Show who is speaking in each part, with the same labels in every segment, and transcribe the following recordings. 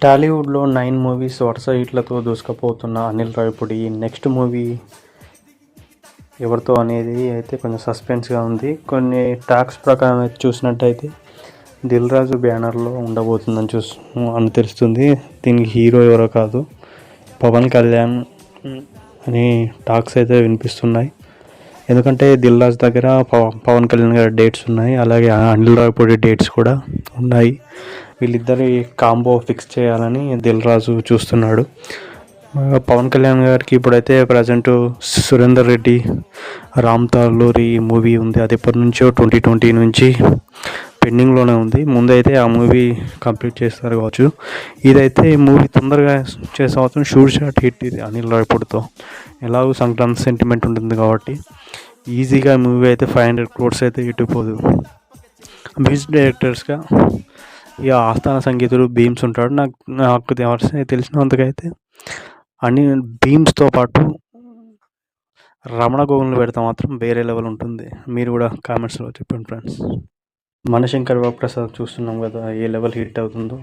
Speaker 1: టాలీవుడ్లో 9 మూవీస్ వరుస హిట్లతో దూసుకుపోతున్న Anil Ravipudi next movie ఎవరితో అనేది అయితే కొంచెం సస్పెన్స్గా ఉంది. కొన్ని టాక్స్ ప్రకారం అయితే చూసినట్టయితే దిల్ రాజు బ్యానర్లో ఉండబోతుందని అని తెలుస్తుంది. దీనికి హీరో ఎవరో కాదు, పవన్ కళ్యాణ్ అని టాక్స్ అయితే వినిపిస్తున్నాయి. ఎందుకంటే దిల్ రాజు దగ్గర పవన్ కళ్యాణ్ గారి డేట్స్ ఉన్నాయి, అలాగే అనిల్ రావిపూడి డేట్స్ కూడా ఉన్నాయి. వీళ్ళిద్దరి కాంబో ఫిక్స్ చేయాలని దిల్ రాజు చూస్తున్నాడు. పవన్ కళ్యాణ్ గారికి ఇప్పుడైతే ప్రజెంట్ సురేందర్ రెడ్డి రామ్ తాలూరి మూవీ ఉంది. అది ఎప్పటి నుంచో 2020 నుంచి పెండింగ్లోనే ఉంది. ముందైతే ఆ మూవీ కంప్లీట్ చేస్తారు కావచ్చు. ఇదైతే మూవీ తొందరగా చేసే షూట్ షాట్ హిట్ ఇది అనిల్ రావిపూడితో. ఎలాగో సంక్రాంతి సెంటిమెంట్ ఉంటుంది కాబట్టి ఈజీగా మూవీ అయితే 500 crores అయితే ఇటుపోదు. మ్యూజిక్ డైరెక్టర్స్గా ఇక ఆస్థాన సంగీతుడు భీమ్స్ ఉంటాడు. నాకు తెలిసినంతకైతే అన్ని భీమ్స్తో పాటు రమణ గోగుల్ని పెడితే మాత్రం వేరే లెవెల్ ఉంటుంది. మీరు కూడా కామెంట్స్లో చెప్పండి ఫ్రెండ్స్. మనశంకర్ ప్రసాద్ చూస్తున్నాం కదా, ఏ లెవెల్ హిట్ అవుతుందో.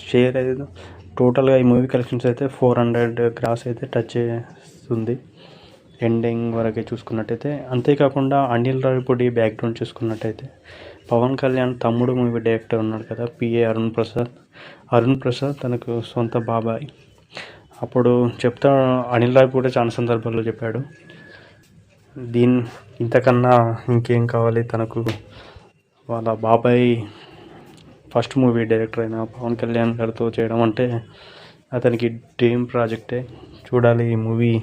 Speaker 1: షేర్ అయితే టోటల్గా ఈ మూవీ కలెక్షన్స్ అయితే 400 crores అయితే టచ్ చేస్తుంది ఎండింగ్ వరకే చూసుకున్నట్టయితే. అంతేకాకుండా అనిల్ రావిపూడి బ్యాక్గ్రౌండ్ చూసుకున్నట్టయితే పవన్ కళ్యాణ్ తమ్ముడు మూవీ డైరెక్టర్ ఉన్నాడు కదా, పిఏ అరుణ్ ప్రసాద్ తనకు సొంత బాబాయ్. అప్పుడు అనిల్ రావిపూడి చాలా సందర్భాల్లో చెప్పాడు, ఇంతకన్నా ఇంకేం కావాలి తనకు, వాళ్ళ బాబాయ్ ఫస్ట్ మూవీ డైరెక్టర్ అయిన పవన్ కళ్యాణ్ గారితో చేయడం అంటే అతనికి డ్రీమ్ ప్రాజెక్టే. చూడాలి ఈ మూవీ